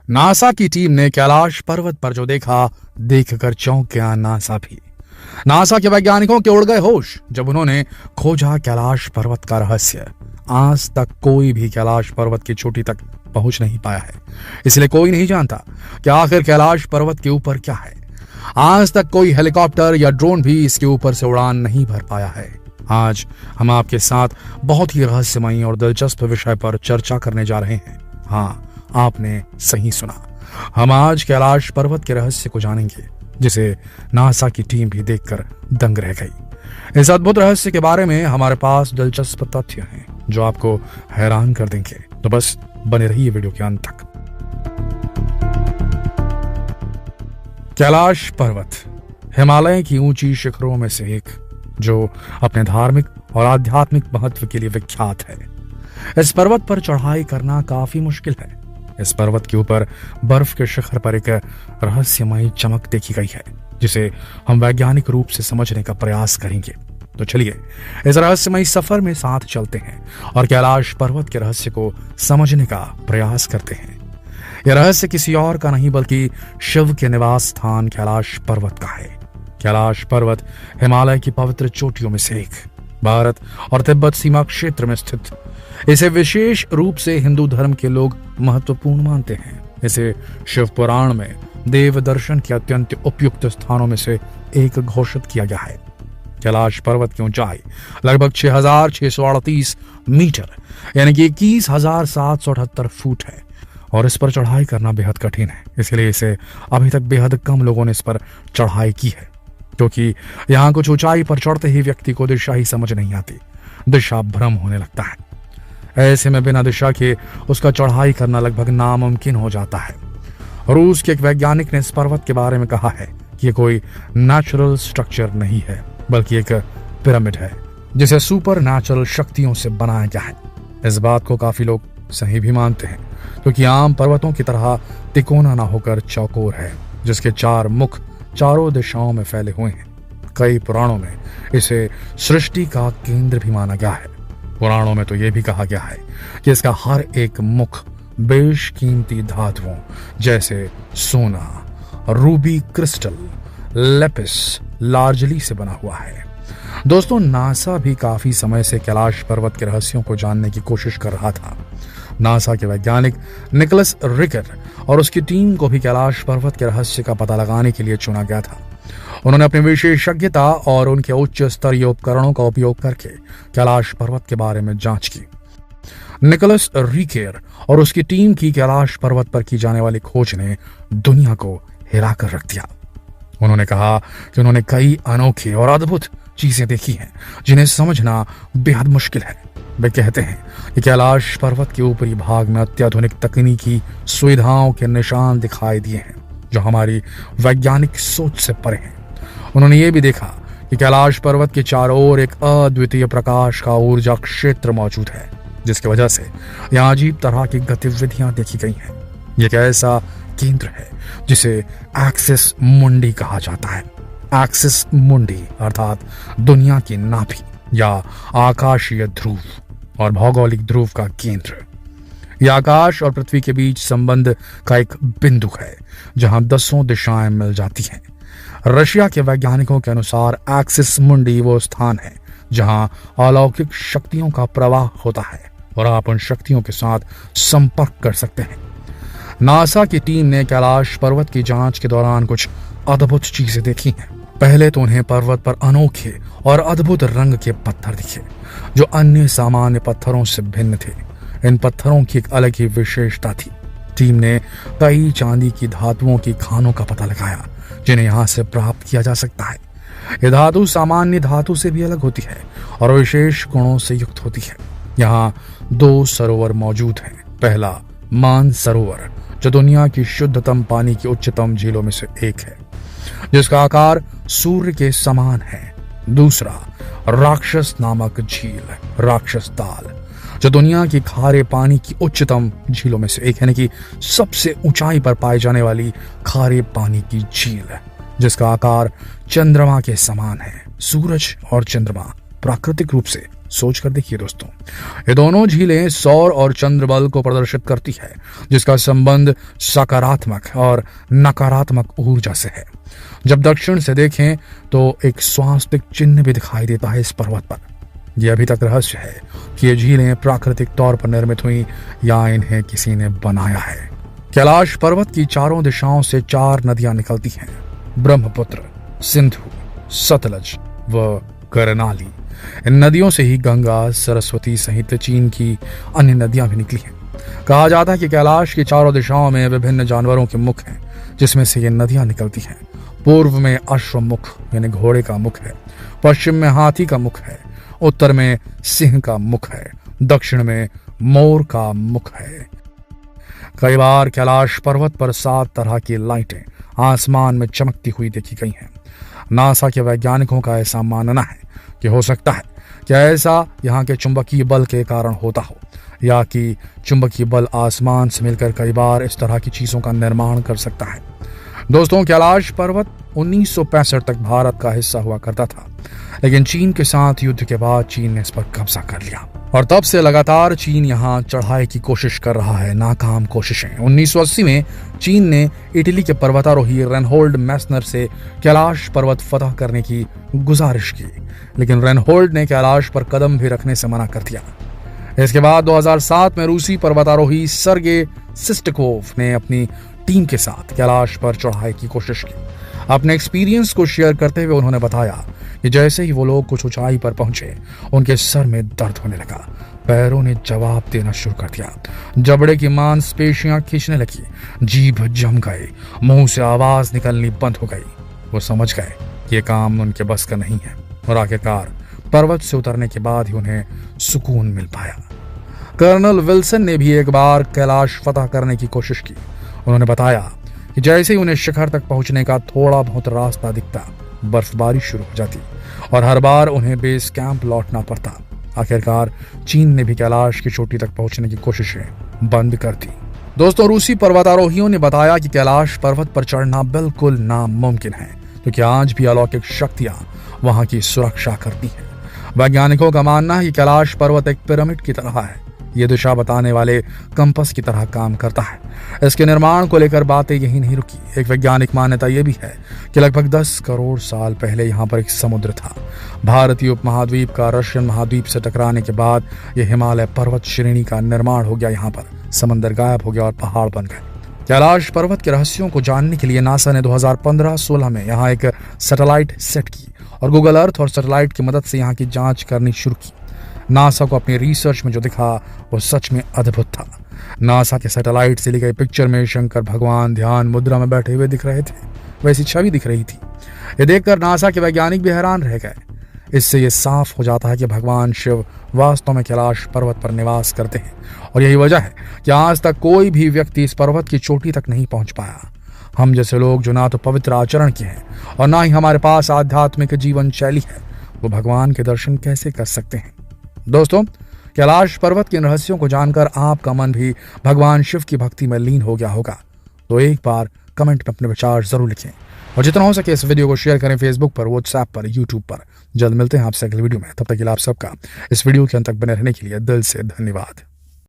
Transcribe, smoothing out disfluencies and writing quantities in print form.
NASA की team ने कैलाश पर्वत पर जो देखा, देखकर चौंक गया नासा भी। नासा के वैज्ञानिकों के उड़ गए होश जब उन्होंने खोजा कैलाश पर्वत का रहस्य। आज तक कोई भी कैलाश पर्वत की चोटी तक पहुंच नहीं पाया है, इसलिए कोई नहीं जानता कि आखिर कैलाश पर्वत के ऊपर क्या है। आज तक कोई हेलीकॉप्टर या ड्रोन भी इसके ऊपर से उड़ान नहीं भर पाया है। आज हम आपके साथ बहुत ही रहस्यमयी और दिलचस्प विषय पर चर्चा करने जा रहे हैं। हाँ, आपने सही सुना, हम आज कैलाश पर्वत के रहस्य को जानेंगे, जिसे नासा की टीम भी देखकर दंग रह गई। इस अद्भुत रहस्य के बारे में हमारे पास दिलचस्प तथ्य हैं जो आपको हैरान कर देंगे, तो बस बने रहिए वीडियो के अंत तक। कैलाश पर्वत हिमालय की ऊंची शिखरों में से एक, जो अपने धार्मिक और आध्यात्मिक महत्व के लिए विख्यात है। इस पर्वत पर चढ़ाई करना काफी मुश्किल है। इस पर्वत के ऊपर बर्फ के शिखर पर एक रहस्यमयी चमक देखी गई है, जिसे हम वैज्ञानिक रूप से समझने का प्रयास करेंगे। तो चलिए इस रहस्यमयी सफर में साथ चलते हैं और कैलाश पर्वत के रहस्य को समझने का प्रयास करते हैं। यह रहस्य किसी और का नहीं बल्कि शिव के निवास स्थान कैलाश पर्वत का है। कैलाश पर्वत हिमालय की पवित्र चोटियों में से एक, भारत और तिब्बत सीमा क्षेत्र में स्थित। इसे विशेष रूप से हिंदू धर्म के लोग महत्वपूर्ण मानते हैं। इसे शिव पुराण में देव दर्शन के अत्यंत उपयुक्त स्थानों में से एक घोषित किया गया है। कैलाश पर्वत की ऊंचाई लगभग 6,638 मीटर यानी कि 21,778 फुट है और इस पर चढ़ाई करना बेहद कठिन है। इसलिए इसे अभी तक बेहद कम लोगों ने इस पर चढ़ाई की है, क्योंकि यहाँ कुछ ऊंचाई पर चढ़ते ही व्यक्ति को दिशा ही समझ नहीं आती, दिशा भ्रम होने लगता है। ऐसे में बिना दिशा के उसका चढ़ाई करना लगभग नामुमकिन हो जाता है। रूस के एक वैज्ञानिक ने इस पर्वत के बारे में कहा है कि यह कोई नेचुरल स्ट्रक्चर नहीं है, बल्कि एक पिरामिड है जिसे सुपर नेचुरल शक्तियों से बनाया गया है। इस बात को काफी लोग सही भी मानते हैं, क्योंकि आम पर्वतों की तरह तिकोना ना होकर चौकोर है, जिसके 4 मुख चारों दिशाओं में फैले हुए हैं। कई पुराणों में इसे सृष्टि का केंद्र भी माना गया है। पुराणों में तो यह भी कहा गया है कि इसका हर एक मुख बेशकीमती धातुओं जैसे सोना, रूबी क्रिस्टल, लेपिस लार्जली से बना हुआ है। दोस्तों, नासा भी काफी समय से कैलाश पर्वत के रहस्यों को जानने की कोशिश कर रहा था। नासा के वैज्ञानिक निकोलस रिकर और उसकी टीम को भी कैलाश पर्वत के रहस्य का पता लगाने के लिए चुना गया था। उन्होंने अपनी विशेषज्ञता और उनके उच्च स्तरीय उपकरणों का उपयोग करके कैलाश पर्वत के बारे में जांच की। निकोलस रिकर और उसकी टीम की कैलाश पर्वत पर की जाने वाली खोज ने दुनिया को हिला कर रख दिया। उन्होंने कहा कि उन्होंने कई अनोखी और अद्भुत चीजें देखी हैं जिन्हें समझना बेहद मुश्किल है। वे कहते हैं कि कैलाश पर्वत के ऊपरी भाग में अत्याधुनिक तकनीकी सुविधाओं के निशान दिखाई दिए हैं, जो हमारी वैज्ञानिक सोच से परे हैं। उन्होंने ये भी देखा कि कैलाश पर्वत के चारों ओर एक अद्वितीय प्रकाश का ऊर्जा क्षेत्र मौजूद है, जिसकी वजह से यहाँ अजीब तरह की गतिविधियां देखी गई हैं। ये एक ऐसा केंद्र है जिसे एक्सिस मुंडी कहा जाता है। एक्सिस मुंडी अर्थात दुनिया की नाभि या आकाशीय ध्रुव और भौगोलिक ध्रुव का केंद्र। यह आकाश और पृथ्वी के बीच संबंध का एक बिंदु है, जहां 10 दिशाएं मिल जाती हैं। रशिया के वैज्ञानिकों के अनुसार एक्सिस मुंडी वो स्थान है जहां अलौकिक शक्तियों का प्रवाह होता है और आप उन शक्तियों के साथ संपर्क कर सकते हैं। नासा की टीम ने कैलाश पर्वत की जांच के दौरान कुछ अद्भुत चीजें देखी हैं। पहले तो उन्हें पर्वत पर अनोखे और अद्भुत रंग के पत्थर दिखे, जो अन्य सामान्य पत्थरों से भिन्न थे। इन पत्थरों की एक अलग ही विशेषता थी। टीम ने कई चांदी की धातुओं की खानों का पता लगाया, जिन्हें यहाँ से प्राप्त किया जा सकता है। यह धातु सामान्य धातु से भी अलग होती है और विशेष गुणों से युक्त होती है। यहाँ 2 सरोवर मौजूद हैं। पहला मान सरोवर, जो दुनिया की शुद्धतम पानी की उच्चतम झीलों में से एक है, जिसका आकार सूर्य के समान है। दूसरा राक्षस नामक झील, राक्षस ताल, जो दुनिया की खारे पानी की उच्चतम झीलों में से एक, यानी कि सबसे ऊंचाई पर पाई जाने वाली खारे पानी की झील, जिसका आकार चंद्रमा के समान है। सूरज और चंद्रमा प्राकृतिक रूप से सोच कर देखिए दोस्तों, ये दोनों झीलें सौर और चंद्र बल को प्रदर्शित करती है, जिसका संबंध सकारात्मक और नकारात्मक ऊर्जा से है। जब दक्षिण से देखें तो एक स्वास्तिक चिन्ह भी दिखाई देता है इस पर्वत पर। यह अभी तक रहस्य है कि ये झीलें प्राकृतिक तौर पर निर्मित हुई या इन्हें किसी ने बनाया है। कैलाश पर्वत की चारों दिशाओं से 4 नदियां निकलती हैं, ब्रह्मपुत्र, सिंधु, सतलज व करनाली। इन नदियों से ही गंगा, सरस्वती सहित चीन की अन्य नदियां भी निकली हैं। कहा जाता है कि कैलाश की चारों दिशाओं में विभिन्न जानवरों के मुख हैं, जिसमें से ये नदियां निकलती हैं। पूर्व में अश्वमुख यानी घोड़े का मुख है, पश्चिम में हाथी का मुख है, उत्तर में सिंह का मुख है, दक्षिण में मोर का मुख है। कई बार कैलाश पर्वत पर 7 तरह की लाइटें आसमान में चमकती हुई देखी गई हैं। नासा के वैज्ञानिकों का ऐसा मानना है कि हो सकता है कि ऐसा यहाँ के चुंबकीय बल के कारण होता हो, या कि चुंबकीय बल आसमान से मिलकर कई बार इस तरह की चीजों का निर्माण कर सकता है। दोस्तों, कैलाश पर्वत 1965 तक भारत का हिस्सा हुआ करता था, लेकिन चीन के साथ युद्ध के बाद चीन ने इस पर कब्जा कर लिया और तब से लगातार चीन यहाँ चढ़ाई की कोशिश कर रहा है, नाकाम कोशिशें। 1980 में चीन ने इटली के पर्वतारोही रेनहोल्ड मैस्नर से कैलाश पर्वत फतह करने की गुजारिश की, लेकिन रेनहोल्ड ने कैलाश पर कदम भी रखने से मना कर दिया। इसके बाद 2007 में रूसी पर्वतारोही सर्गे सिस्टकोव ने अपनी टीम के साथ कैलाश पर चढ़ाई की कोशिश की। अपने एक्सपीरियंस को शेयर करते हुए उन्होंने बताया कि जैसे ही वो लोग कुछ ऊंचाई पर पहुंचे, उनके सर में दर्द होने लगा, पैरों ने जवाब देना शुरू कर दिया, जबड़े की मांसपेशियां खींचने लगी, जीभ जम गए, मुंह से आवाज निकलनी बंद हो गई। वो समझ गए कि ये काम उनके बस का नहीं है और आखिरकार पर्वत से उतरने के बाद ही उन्हें सुकून मिल पाया। कर्नल विल्सन ने भी एक बार कैलाश फतह करने की कोशिश की। उन्होंने बताया कि जैसे ही उन्हें शिखर तक पहुंचने का थोड़ा बहुत रास्ता दिखता, बर्फबारी शुरू हो जाती और हर बार उन्हें बेस कैंप लौटना पड़ता। आखिरकार चीन ने भी कैलाश की चोटी तक पहुंचने की कोशिशें बंद कर दी। दोस्तों, रूसी पर्वतारोहियों ने बताया कि कैलाश पर्वत पर चढ़ना बिल्कुल नामुमकिन है, क्योंकि आज भी अलौकिक शक्तियां वहां की सुरक्षा करती हैं। वैज्ञानिकों का मानना है कि कैलाश पर्वत एक पिरामिड की तरह है। ये दिशा बताने वाले कंपास की तरह काम करता है। इसके निर्माण को लेकर बातें यही नहीं रुकी। एक वैज्ञानिक मान्यता यह भी है कि लगभग 10 करोड़ साल पहले यहाँ पर एक समुद्र था। भारतीय उपमहाद्वीप का रशियन महाद्वीप से टकराने के बाद यह हिमालय पर्वत श्रेणी का निर्माण हो गया। यहाँ पर समंदर गायब हो गया और पहाड़ बन गए। कैलाश पर्वत के रहस्यों को जानने के लिए नासा ने 2015-16 में यहाँ एक सैटेलाइट सेट की और गूगल अर्थ और सैटेलाइट की मदद से यहाँ की जांच करनी शुरू की। नासा को अपनी रिसर्च में जो दिखा वो सच में अद्भुत था। नासा के सैटेलाइट से ली गई पिक्चर में शंकर भगवान ध्यान मुद्रा में बैठे हुए दिख रहे थे, वैसी छवि दिख रही थी। ये देखकर नासा के वैज्ञानिक भी हैरान रह गए। इससे ये साफ हो जाता है कि भगवान शिव वास्तव में कैलाश पर्वत पर निवास करते हैं और यही वजह है कि आज तक कोई भी व्यक्ति इस पर्वत की चोटी तक नहीं पहुंच पाया। हम जैसे लोग जो ना तो पवित्र आचरण के हैं और ना ही हमारे पास आध्यात्मिक जीवन शैली है, वो भगवान के दर्शन कैसे कर सकते हैं। दोस्तों, कैलाश पर्वत के रहस्यों को जानकर आपका मन भी भगवान शिव की भक्ति में लीन हो गया होगा, तो एक बार कमेंट में अपने विचार जरूर लिखें और जितना हो सके इस वीडियो को शेयर करें फेसबुक पर, व्हाट्सएप पर, यूट्यूब पर। जल्द मिलते हैं आपसे अगले वीडियो में। तब तक के लिए आप सबका इस वीडियो के अंत तक बने रहने के लिए दिल से धन्यवाद।